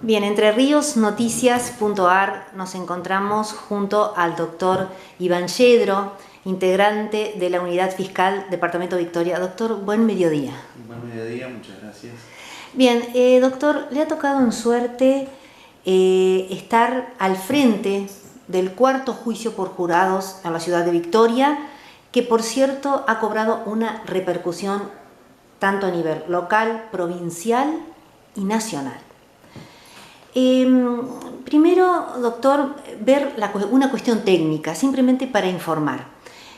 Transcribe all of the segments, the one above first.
Bien, Entre Ríos Noticias.ar nos encontramos junto al doctor Iván Yedro, integrante de la Unidad Fiscal Departamento Victoria. Doctor, buen mediodía. Buen mediodía, muchas gracias. Bien, doctor, le ha tocado en suerte estar al frente del cuarto juicio por jurados en la ciudad de Victoria, que por cierto ha cobrado una repercusión tanto a nivel local, provincial y nacional. Primero, doctor, ver una cuestión técnica, simplemente para informar.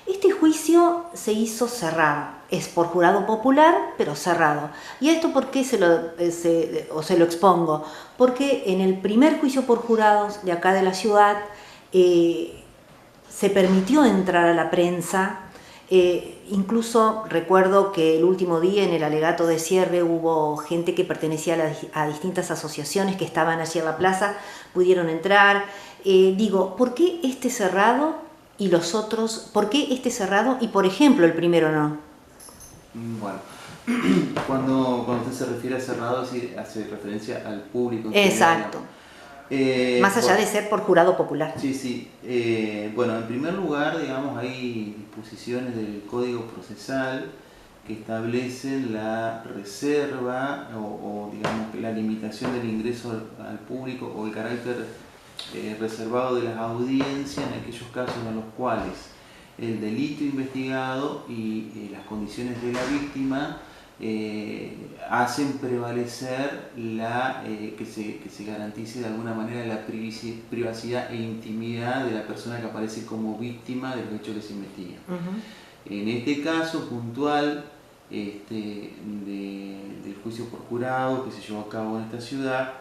Este juicio se hizo cerrado, es por jurado popular, pero cerrado. ¿Y esto por qué se lo expongo? Porque en el primer juicio por jurados de acá de la ciudad se permitió entrar a la prensa. Incluso recuerdo que el último día en el alegato de cierre hubo gente que pertenecía a distintas asociaciones que estaban allí en la plaza, pudieron entrar. ¿Por qué este cerrado y los otros? ¿Por qué este cerrado y, por ejemplo, el primero no? Bueno, cuando usted se refiere a cerrado, sí, hace referencia al público. Exacto. Más allá de ser por jurado popular. Sí, sí. Bueno, en primer lugar, digamos, hay disposiciones del Código Procesal que establecen la reserva o digamos, la limitación del ingreso al público o el carácter reservado de las audiencias en aquellos casos en los cuales el delito investigado y las condiciones de la víctima hacen prevalecer que se garantice de alguna manera la privacidad e intimidad de la persona que aparece como víctima de los hechos que se investigan. En este caso puntual del juicio por jurado que se llevó a cabo en esta ciudad,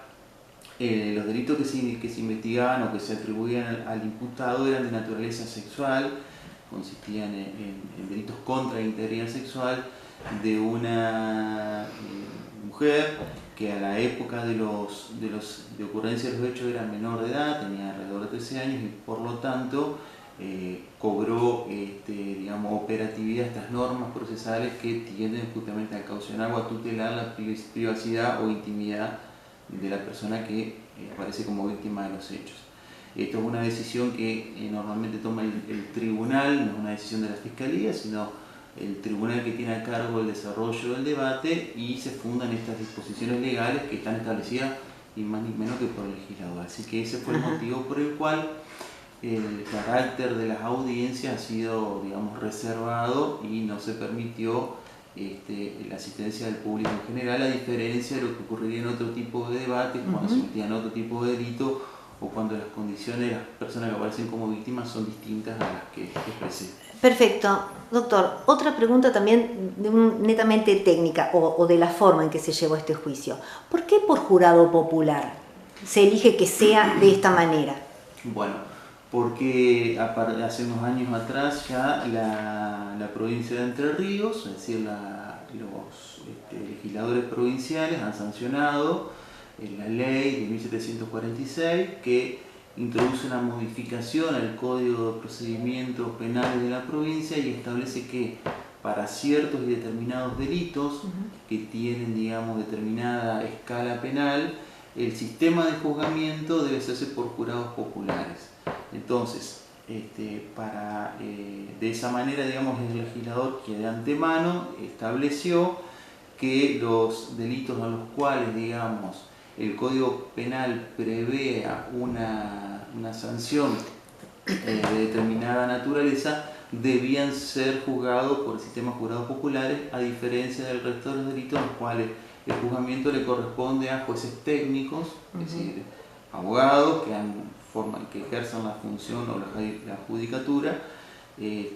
los delitos que se investigaban o que se atribuían al imputado eran de naturaleza sexual, consistían en delitos contra la integridad sexual de una mujer que a la época de ocurrencia de los hechos era menor de edad, tenía alrededor de 13 años y por lo tanto cobró digamos, operatividad estas normas procesales que tienden justamente a caucionar o a tutelar la privacidad o intimidad de la persona que aparece como víctima de los hechos. Esto es una decisión que normalmente toma el tribunal, no es una decisión de la Fiscalía, sino el tribunal que tiene a cargo el desarrollo del debate y se fundan estas disposiciones legales que están establecidas ni más ni menos que por el legislador. Así que ese fue el motivo por el cual el carácter de las audiencias ha sido, digamos, reservado y no se permitió la asistencia del público en general, a diferencia de lo que ocurriría en otro tipo de debates, cuando se investigan otro tipo de delito o cuando las condiciones de las personas que aparecen como víctimas son distintas a las que expresé. Perfecto. Doctor, otra pregunta también netamente técnica o de la forma en que se llevó este juicio. ¿Por qué por jurado popular se elige que sea de esta manera? Bueno, porque hace unos años atrás ya la provincia de Entre Ríos, es decir, los legisladores provinciales han sancionado la ley de 1746 que introduce una modificación al Código de Procedimientos Penales de la provincia y establece que para ciertos y determinados delitos que tienen, digamos, determinada escala penal, el sistema de juzgamiento debe hacerse por jurados populares. Entonces, de esa manera, digamos, el legislador que de antemano estableció que los delitos a los cuales, digamos, el Código Penal prevea una sanción de determinada naturaleza, debían ser juzgados por el sistema de jurados populares, a diferencia del resto de los delitos en los cuales el juzgamiento le corresponde a jueces técnicos, es decir, abogados que ejerzan la función o la judicatura, que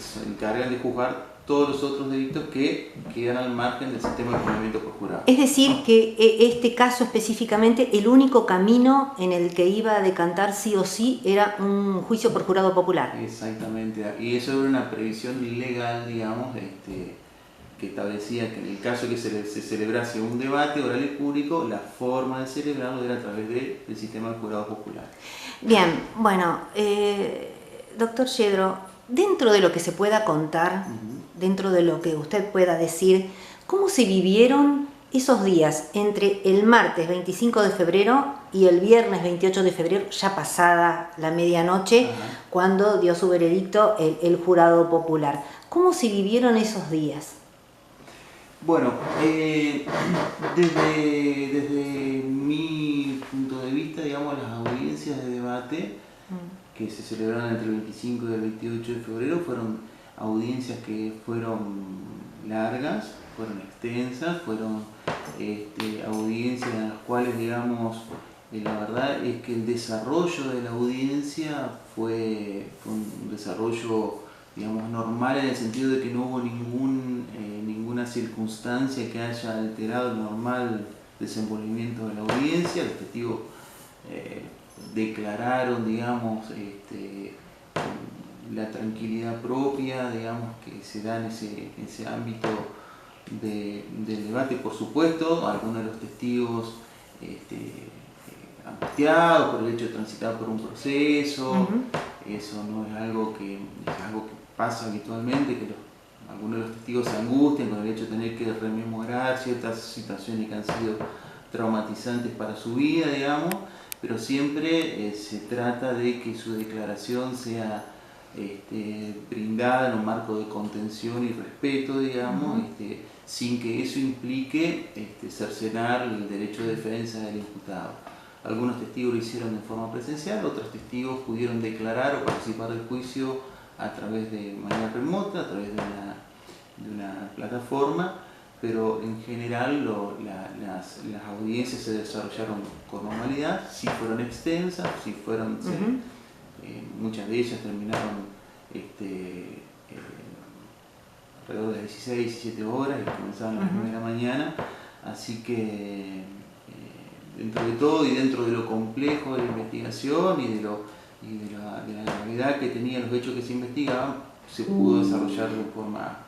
se encargan de juzgar todos los otros delitos que quedan al margen del sistema de juzgamiento por jurado. Es decir, que este caso específicamente, el único camino en el que iba a decantar sí o sí era un juicio por jurado popular. Exactamente, y eso era una previsión legal, digamos, que establecía que en el caso que se celebrase un debate oral y público, la forma de celebrarlo era a través del sistema de jurado popular. Bien, bueno, doctor Yedro, dentro de lo que se pueda contar, dentro de lo que usted pueda decir, ¿cómo se vivieron Esos días, entre el martes 25 de febrero y el viernes 28 de febrero, ya pasada la medianoche, Ajá. cuando dio su veredicto el jurado popular. ¿Cómo se vivieron esos días? Bueno, desde mi punto de vista, digamos, las audiencias de debate que se celebraron entre el 25 y el 28 de febrero fueron audiencias que fueron largas, fueron extensas, fueron audiencias en las cuales, digamos, la verdad es que el desarrollo de la audiencia fue un desarrollo, digamos, normal, en el sentido de que no hubo ninguna circunstancia que haya alterado el normal desenvolvimiento de la audiencia. Los testigos declararon, digamos, la tranquilidad propia, digamos, que se da en ese ámbito del debate. Por supuesto, algunos de los testigos angustiados por el hecho de transitar por un proceso. Eso no es algo que pasa habitualmente, que algunos de los testigos se angustian con el hecho de tener que rememorar ciertas situaciones que han sido traumatizantes para su vida, digamos, pero siempre se trata de que su declaración sea brindada en un marco de contención y respeto, digamos, sin que eso implique cercenar el derecho de defensa del imputado. Algunos testigos lo hicieron de forma presencial, otros testigos pudieron declarar o participar del juicio a través de manera remota, a través de una plataforma, pero en general las audiencias se desarrollaron con normalidad. Sí fueron extensas, sí fueron, muchas de ellas terminaron alrededor de 16, 17 horas y comenzaban a las 9 de la mañana, así que dentro de todo y dentro de lo complejo de la investigación y de la gravedad que tenían los hechos que se investigaban, se pudo desarrollar de forma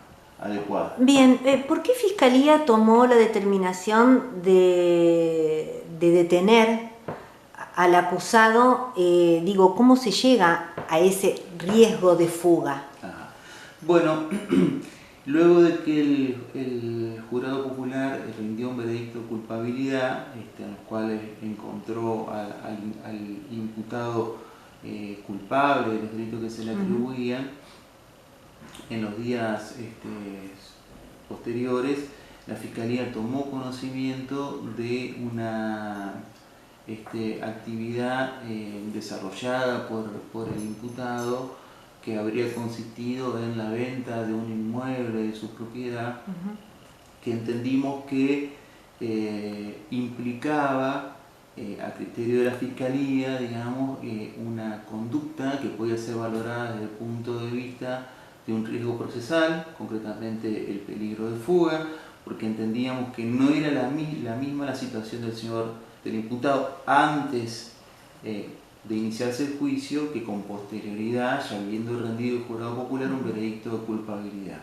adecuada. Bien, ¿por qué Fiscalía tomó la determinación de detener al acusado? ¿Cómo se llega a ese riesgo de fuga? Bueno, luego de que el jurado popular rindió un veredicto de culpabilidad, en el cual encontró al imputado culpable de los delitos que se le atribuían, en los días posteriores, la Fiscalía tomó conocimiento de una actividad desarrollada por el imputado, que habría consistido en la venta de un inmueble de su propiedad, que entendimos que implicaba, a criterio de la Fiscalía, digamos, una conducta que podía ser valorada desde el punto de vista de un riesgo procesal, concretamente el peligro de fuga, porque entendíamos que no era la misma la situación del imputado antes de iniciarse el juicio que con posterioridad, ya habiendo rendido el jurado popular un veredicto de culpabilidad.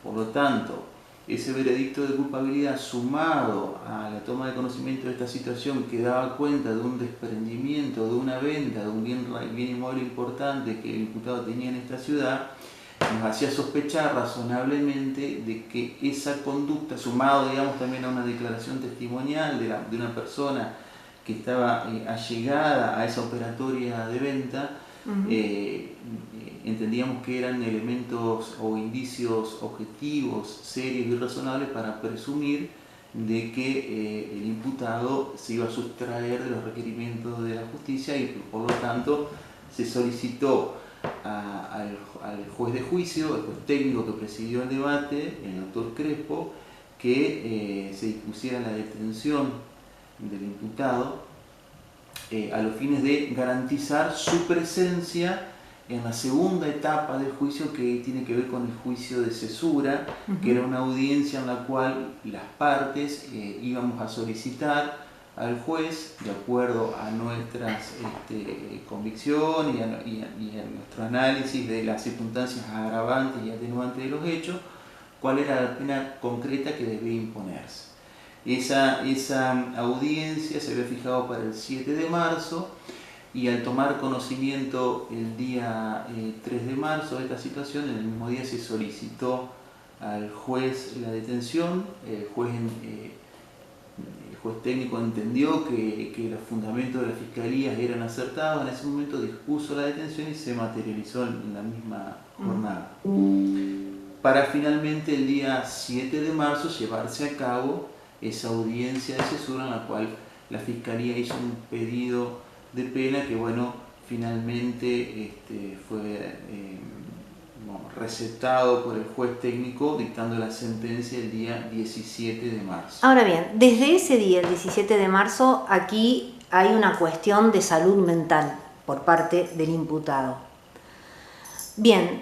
Por lo tanto, ese veredicto de culpabilidad, sumado a la toma de conocimiento de esta situación, que daba cuenta de un desprendimiento, de una venta de un bien inmueble importante que el imputado tenía en esta ciudad, nos hacía sospechar razonablemente de que esa conducta, sumado, digamos, también a una declaración testimonial de una persona que estaba allegada a esa operatoria de venta, entendíamos que eran elementos o indicios objetivos, serios y razonables para presumir de que el imputado se iba a sustraer de los requerimientos de la justicia, y por lo tanto se solicitó al juez de juicio, el juez técnico que presidió el debate, el doctor Crespo, que se dispusiera la detención del imputado a los fines de garantizar su presencia en la segunda etapa del juicio, que tiene que ver con el juicio de cesura, que era una audiencia en la cual las partes íbamos a solicitar al juez, de acuerdo a nuestras convicciones y a nuestro análisis de las circunstancias agravantes y atenuantes de los hechos, cuál era la pena concreta que debía imponerse. Esa audiencia se había fijado para el 7 de marzo, y al tomar conocimiento el día 3 de marzo de esta situación, en el mismo día se solicitó al juez la detención. El juez juez técnico entendió que los fundamentos de la fiscalía eran acertados, en ese momento dispuso la detención y se materializó en la misma jornada. Para finalmente el día 7 de marzo llevarse a cabo esa audiencia de cesura en la cual la fiscalía hizo un pedido de pena que, bueno, finalmente fue receptado por el juez técnico, dictando la sentencia el día 17 de marzo. Ahora bien, desde ese día, el 17 de marzo, aquí hay una cuestión de salud mental por parte del imputado. Bien,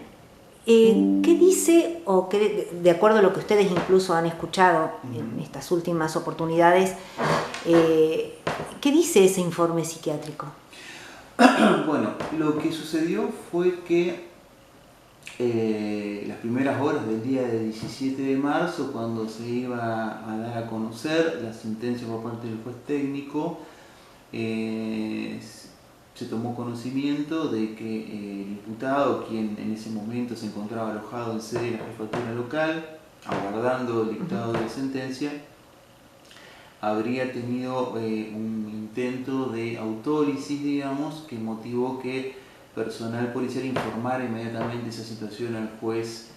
¿qué dice, o qué, de acuerdo a lo que ustedes incluso han escuchado en estas últimas oportunidades, qué dice ese informe psiquiátrico? Bueno, lo que sucedió fue que las primeras horas del día del 17 de marzo, cuando se iba a dar a conocer la sentencia por parte del juez técnico, se tomó conocimiento de que el imputado, quien en ese momento se encontraba alojado en sede de la jefatura local, aguardando el dictado de la sentencia, habría tenido un intento de autólisis, digamos, que motivó que personal policial informara inmediatamente esa situación al juez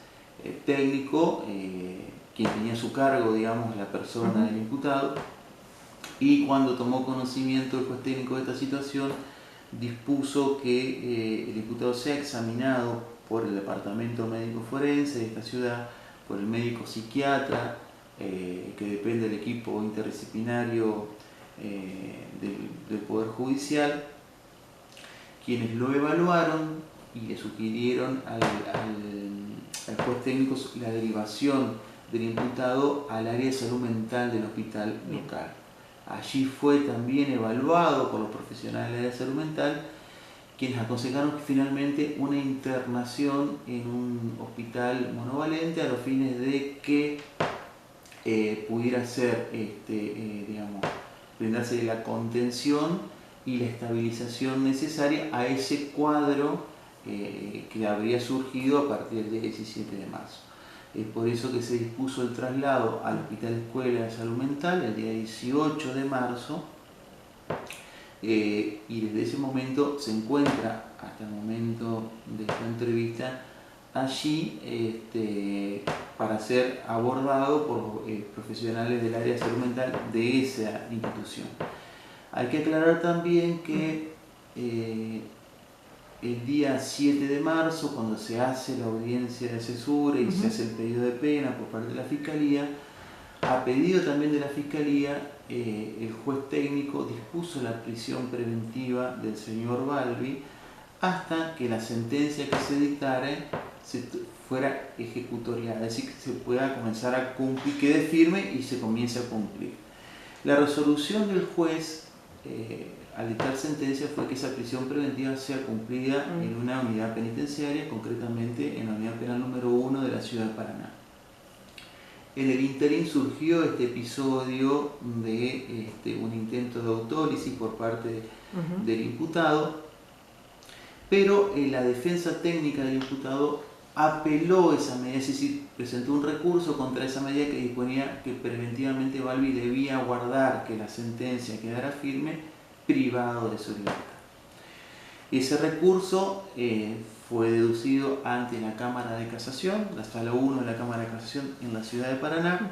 técnico, quien tenía a su cargo, digamos, la persona del imputado, y cuando tomó conocimiento el juez técnico de esta situación, dispuso que el imputado sea examinado por el departamento médico forense de esta ciudad, por el médico psiquiatra, que depende del equipo interdisciplinario del Poder Judicial, quienes lo evaluaron y le sugirieron al juez técnico la derivación del imputado al área de salud mental del hospital local. Allí fue también evaluado por los profesionales del área de salud mental, quienes aconsejaron finalmente una internación en un hospital monovalente a los fines de que pudiera ser, digamos, brindarse la contención y la estabilización necesaria a ese cuadro que habría surgido a partir del 17 de marzo. Es por eso que se dispuso el traslado al Hospital Escuela de Salud Mental el día 18 de marzo, y desde ese momento se encuentra, hasta el momento de esta entrevista, allí para ser abordado por profesionales del área de salud mental de esa institución. Hay que aclarar también que el día 7 de marzo, cuando se hace la audiencia de cesura y se hace el pedido de pena por parte de la Fiscalía, a pedido también de la Fiscalía, el juez técnico dispuso la prisión preventiva del señor Balbi hasta que la sentencia que se dictare fuera ejecutoriada, es decir, que se pueda comenzar a cumplir, quede firme y se comience a cumplir. La resolución del juez al dictar sentencia fue que esa prisión preventiva sea cumplida en una unidad penitenciaria, concretamente en la unidad penal número 1 de la ciudad de Paraná. En el ínterin surgió este episodio de un intento de autólisis por parte del imputado, pero la defensa técnica del imputado apeló esa medida, es decir, presentó un recurso contra esa medida que disponía que preventivamente Balbi debía guardar que la sentencia quedara firme, privado de su libertad. Ese recurso fue deducido ante la Cámara de Casación, la Sala 1 de la Cámara de Casación en la ciudad de Paraná,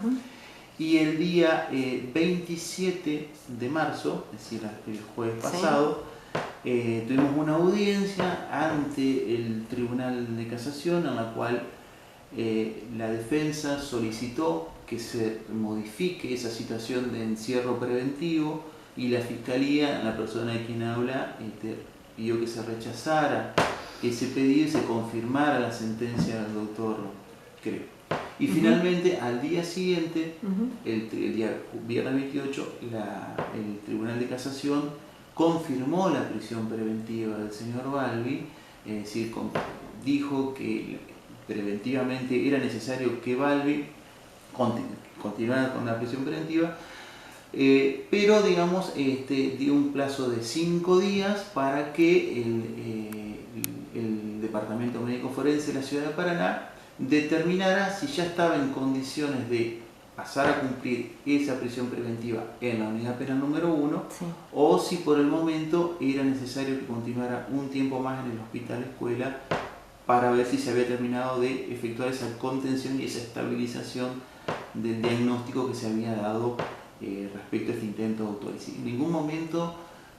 y el día 27 de marzo, es decir, el jueves pasado, tuvimos una audiencia ante el Tribunal de Casación en la cual la defensa solicitó que se modifique esa situación de encierro preventivo y la Fiscalía, la persona de quien habla, pidió que se rechazara ese pedido y se confirmara la sentencia del doctor Creo. Y finalmente, al día siguiente, el día viernes 28, el Tribunal de Casación confirmó la prisión preventiva del señor Balbi, es decir, dijo que preventivamente era necesario que Balbi continuara con la prisión preventiva, pero digamos dio un plazo de 5 días para que el Departamento Médico Forense de la ciudad de Paraná determinara si ya estaba en condiciones de pasar a cumplir esa prisión preventiva en la unidad penal número 1, sí. o si por el momento era necesario que continuara un tiempo más en el hospital escuela para ver si se había terminado de efectuar esa contención y esa estabilización del diagnóstico que se había dado respecto a este intento de autoricidio. En ningún momento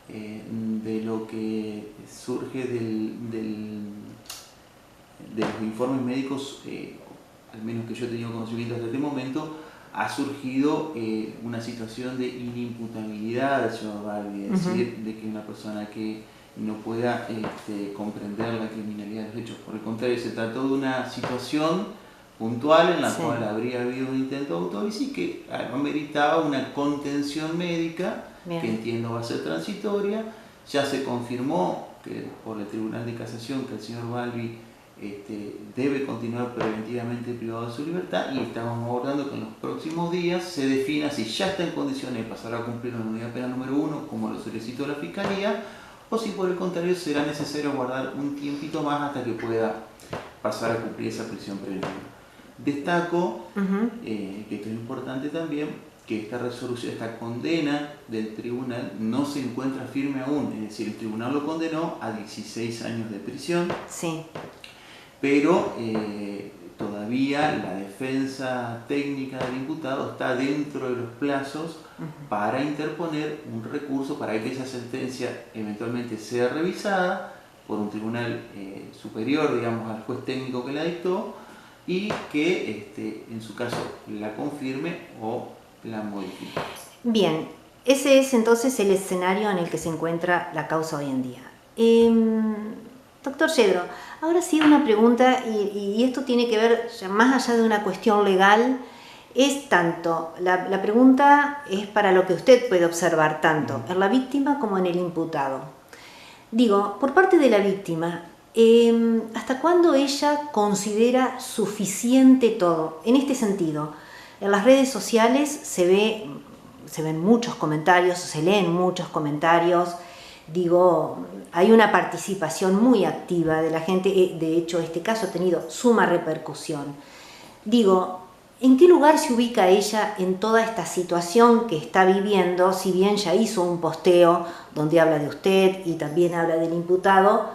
de lo que surge de los informes médicos, al menos que yo he tenido conocimiento hasta este momento, ha surgido una situación de inimputabilidad del señor Balbi, es decir, de que una persona que no pueda comprender la criminalidad de los hechos. Por el contrario, se trató de una situación puntual en la cual habría habido un intento de autovisión que ameritaba una contención médica, que entiendo va a ser transitoria. Ya se confirmó que por el Tribunal de Casación que el señor Balbi debe continuar preventivamente privado de su libertad, y estamos abordando que en los próximos días se defina si ya está en condiciones de pasar a cumplir en la unidad penal número 1, como lo solicitó la Fiscalía, o si por el contrario será necesario guardar un tiempito más hasta que pueda pasar a cumplir esa prisión preventiva. Destaco que esto es importante también, que esta resolución, esta condena del tribunal no se encuentra firme aún, es decir, el tribunal lo condenó a 16 años de prisión, pero todavía la defensa técnica del imputado está dentro de los plazos para interponer un recurso para que esa sentencia eventualmente sea revisada por un tribunal superior, digamos, al juez técnico que la dictó, y que en su caso la confirme o la modifique. Bien, ese es entonces el escenario en el que se encuentra la causa hoy en día. Doctor Yedro, ahora sí una pregunta, y esto tiene que ver, más allá de una cuestión legal, es tanto, la pregunta es para lo que usted puede observar tanto en la víctima como en el imputado. Digo, por parte de la víctima, ¿hasta cuándo ella considera suficiente todo? En este sentido, en las redes sociales se ven muchos comentarios, se leen muchos comentarios. Digo, hay una participación muy activa de la gente, de hecho este caso ha tenido suma repercusión. Digo, ¿en qué lugar se ubica ella en toda esta situación que está viviendo? Si bien ya hizo un posteo donde habla de usted y también habla del imputado,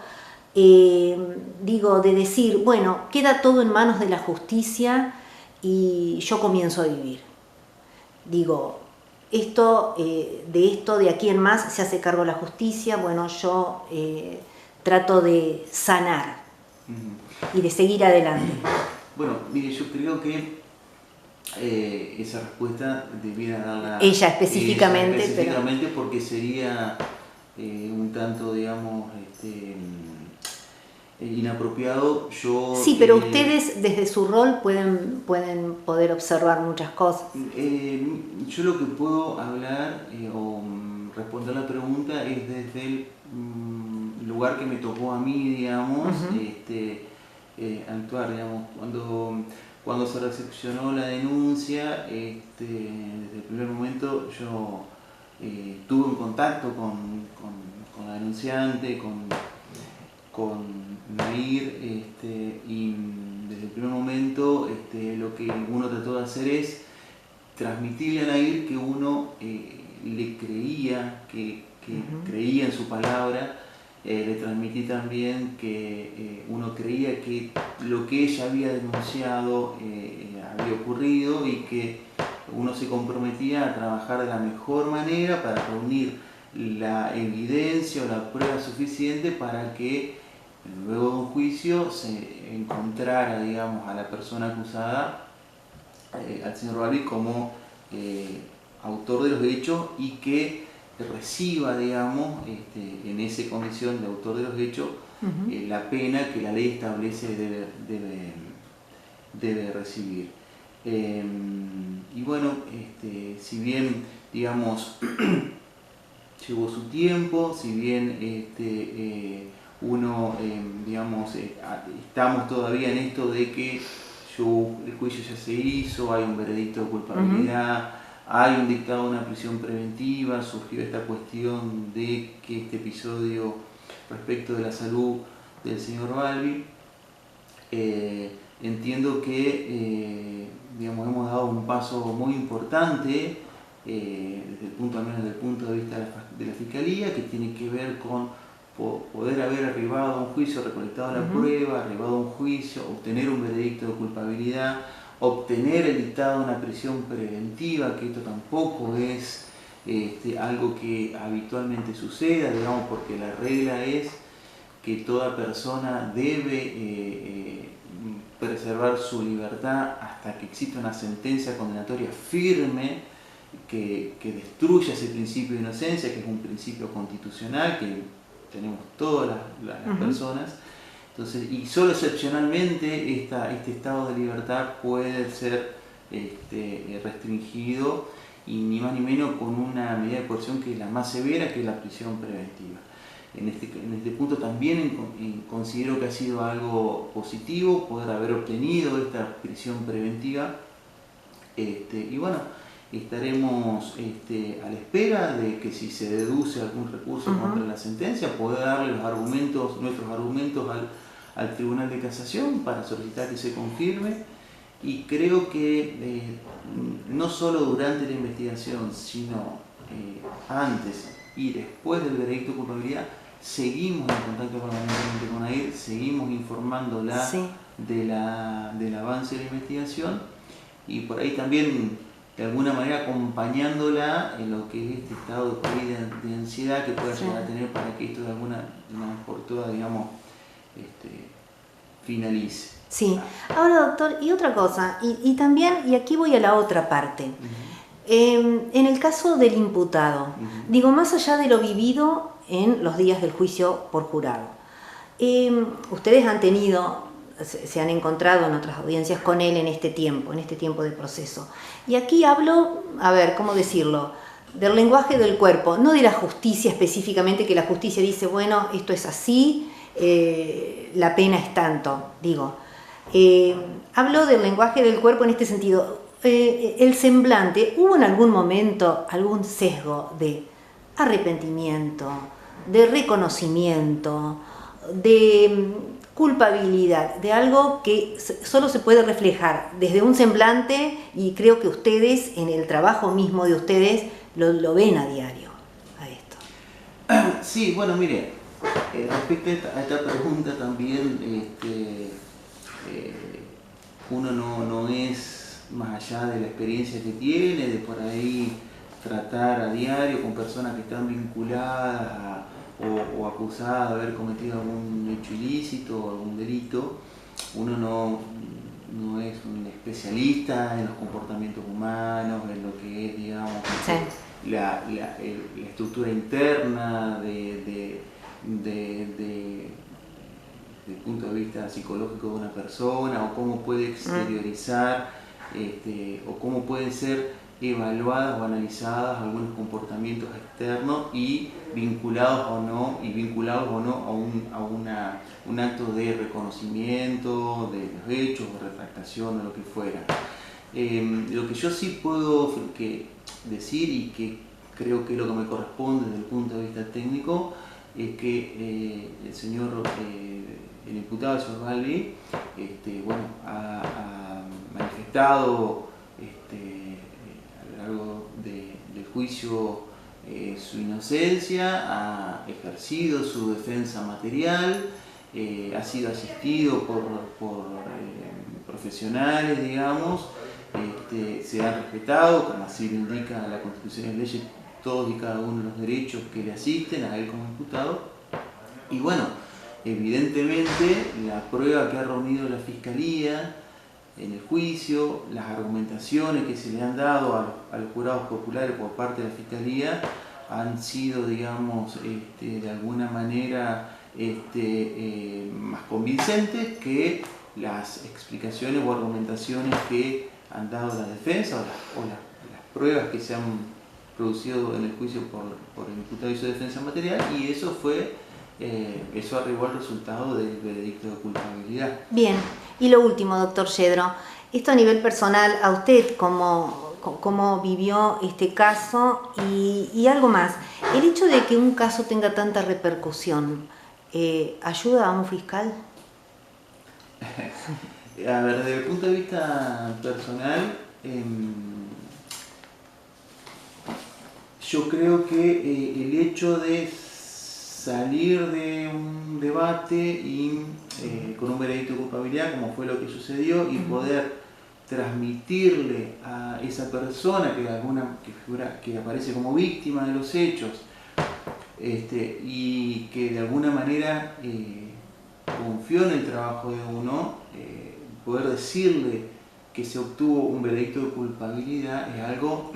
digo, de decir, bueno, queda todo en manos de la justicia y yo comienzo a vivir. Digo, de aquí en más se hace cargo la justicia, bueno, yo trato de sanar y de seguir adelante. Bueno, mire, yo creo que esa respuesta debiera darla ella específicamente, porque sería un tanto, digamos, inapropiado. Sí, pero ustedes desde su rol pueden poder observar muchas cosas. Yo lo que puedo hablar o responder la pregunta es desde el lugar que me tocó a mí, digamos, actuar, digamos, cuando se recepcionó la denuncia, desde el primer momento yo tuve un contacto con la denunciante, con Nair, y desde el primer momento lo que uno trató de hacer es transmitirle a Nair que uno le creía, que creía en su palabra. Le transmití también que uno creía que lo que ella había denunciado había ocurrido, y que uno se comprometía a trabajar de la mejor manera para reunir la evidencia o la prueba suficiente para que luego de un juicio se encontrara, digamos, a la persona acusada, al señor Balbi, como autor de los hechos, y que reciba, digamos, en esa condición de autor de los hechos, la pena que la ley establece debe recibir. Y bueno, si bien, digamos, llevó su tiempo, si bien uno, digamos, estamos todavía en esto de que el juicio ya se hizo, hay un veredicto de culpabilidad, hay un dictado de una prisión preventiva, surgió esta cuestión de que este episodio respecto de la salud del señor Balbi, entiendo que digamos, hemos dado un paso muy importante desde el punto, al menos desde el punto de vista de la Fiscalía, que tiene que ver con poder haber arribado a un juicio, recolectado la prueba, arribado a un juicio, obtener un veredicto de culpabilidad, obtener el dictado de una prisión preventiva, que esto tampoco es algo que habitualmente suceda, digamos, porque la regla es que toda persona debe preservar su libertad hasta que exista una sentencia condenatoria firme que destruya ese principio de inocencia, que es un principio constitucional que tenemos todas las personas. Entonces, y solo excepcionalmente este estado de libertad puede ser restringido, y ni más ni menos con una medida de coerción que es la más severa, que es la prisión preventiva. En este punto también considero que ha sido algo positivo poder haber obtenido esta prisión preventiva, y bueno, estaremos a la espera de que, si se deduce algún recurso contra la sentencia, poder darle nuestros argumentos al Tribunal de Casación para solicitar que se confirme. Y creo que no solo durante la investigación, sino antes y después del veredicto de culpabilidad, seguimos en contacto permanentemente con AIR, seguimos informándola del avance de la investigación, y por ahí también de alguna manera acompañándola en lo que es este estado de ansiedad que pueda llegar a tener, para que esto de alguna vez por todas, digamos, finalice. Sí. Ahora, doctor, y otra cosa, y también, y aquí voy a la otra parte. En el caso del imputado, digo, más allá de lo vivido en los días del juicio por jurado, ustedes se han encontrado en otras audiencias con él en este tiempo de proceso. Y aquí hablo, a ver, ¿cómo decirlo?, del lenguaje del cuerpo, no de la justicia específicamente, que la justicia dice, bueno, esto es así, la pena es tanto, digo. Hablo del lenguaje del cuerpo en este sentido. El semblante, ¿hubo en algún momento algún sesgo de arrepentimiento, de reconocimiento, de culpabilidad, de algo que solo se puede reflejar desde un semblante? Y creo que ustedes, en el trabajo mismo de ustedes, lo ven a diario a esto. Sí, bueno, mire, respecto a esta pregunta también, uno no es, más allá de la experiencia que tiene, de por ahí tratar a diario con personas que están vinculadas o acusadas de haber cometido algún hecho ilícito o algún delito, uno no es un especialista en los comportamientos humanos, en lo que es, digamos, la estructura interna desde el punto de vista psicológico de una persona, o cómo puede exteriorizar, o cómo pueden ser evaluadas o analizadas algunos comportamientos externos y vinculados o no a un acto de reconocimiento de los hechos o retractación o lo que fuera. Lo que yo sí puedo decir, y que creo que es lo que me corresponde desde el punto de vista técnico, es que el señor, el imputado, el señor Balbi, ha manifestado a lo largo del juicio su inocencia, ha ejercido su defensa material, ha sido asistido por profesionales, digamos, se ha respetado, como así lo indica la Constitución y las leyes, todos y cada uno de los derechos que le asisten a él como imputado. Y bueno, evidentemente la prueba que ha reunido la Fiscalía en el juicio, las argumentaciones que se le han dado a los jurados populares por parte de la Fiscalía han sido, digamos, de alguna manera más convincentes que las explicaciones o argumentaciones que han dado la defensa o las pruebas que se han producido en el juicio por el imputado y su defensa material, y eso arribó al resultado del veredicto de culpabilidad. Bien, y lo último, doctor Yedro, esto a nivel personal, a usted cómo vivió este caso, y algo más, el hecho de que un caso tenga tanta repercusión, ¿ayuda a un fiscal? A ver, desde el punto de vista personal, yo creo que el hecho de salir de un debate y con un veredicto de culpabilidad, como fue lo que sucedió, y poder transmitirle a esa persona que aparece como víctima de los hechos, y que de alguna manera confió en el trabajo de uno, poder decirle que se obtuvo un veredicto de culpabilidad es algo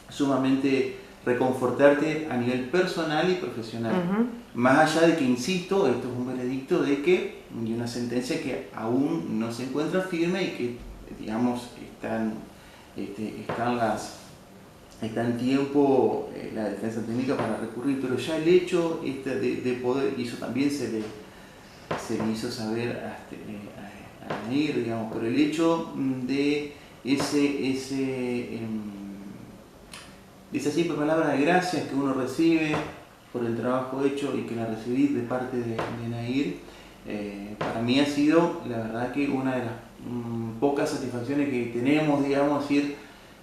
sumamente reconfortarte a nivel personal y profesional. Más allá de que, insisto, esto es un veredicto y una sentencia que aún no se encuentra firme y que, digamos, está en tiempo la defensa técnica para recurrir, pero ya el hecho de poder, y eso también se le hizo saber a Nair, digamos, pero el hecho de esa simple palabra de gracias que uno recibe por el trabajo hecho y que la recibí de parte de Nair, para mí ha sido, la verdad, que una de las pocas satisfacciones que tenemos, digamos, decir,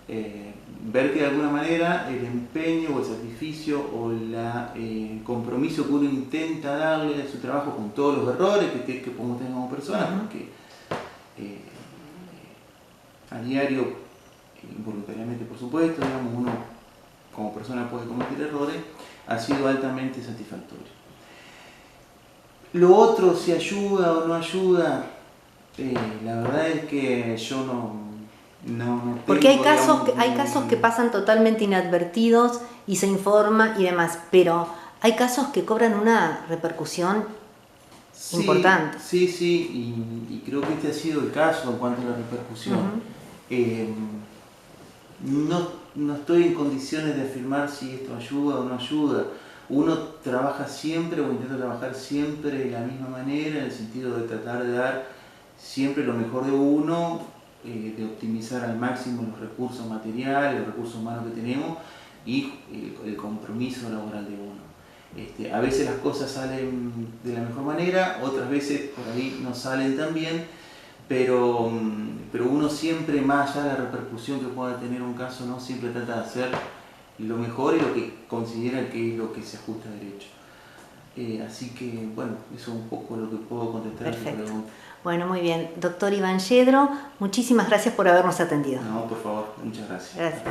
ver que de alguna manera el empeño o el sacrificio o el compromiso que uno intenta darle a su trabajo con todos los errores que podemos tener como personas, porque a diario, involuntariamente por supuesto, digamos, uno como persona puede cometer errores, ha sido altamente satisfactorio. Lo otro, si ayuda o no ayuda, la verdad es que yo no porque hay tengo, casos que pasan totalmente inadvertidos y se informa y demás, pero hay casos que cobran una repercusión importante. Sí, y creo que este ha sido el caso en cuanto a la repercusión. No estoy en condiciones de afirmar si esto ayuda o no ayuda. Uno trabaja siempre o intenta trabajar siempre de la misma manera, en el sentido de tratar de dar siempre lo mejor de uno, de optimizar al máximo los recursos materiales, los recursos humanos que tenemos y el compromiso laboral de uno. A veces las cosas salen de la mejor manera, otras veces por ahí no salen tan bien, pero uno siempre, más allá de la repercusión que pueda tener un caso, ¿no? Siempre trata de hacer lo mejor y lo que considera que es lo que se ajusta a derecho. Así que, bueno, eso es un poco lo que puedo contestar a tu pregunta. Bueno, muy bien. Doctor Iván Yedro, muchísimas gracias por habernos atendido. No, por favor, muchas gracias. Gracias.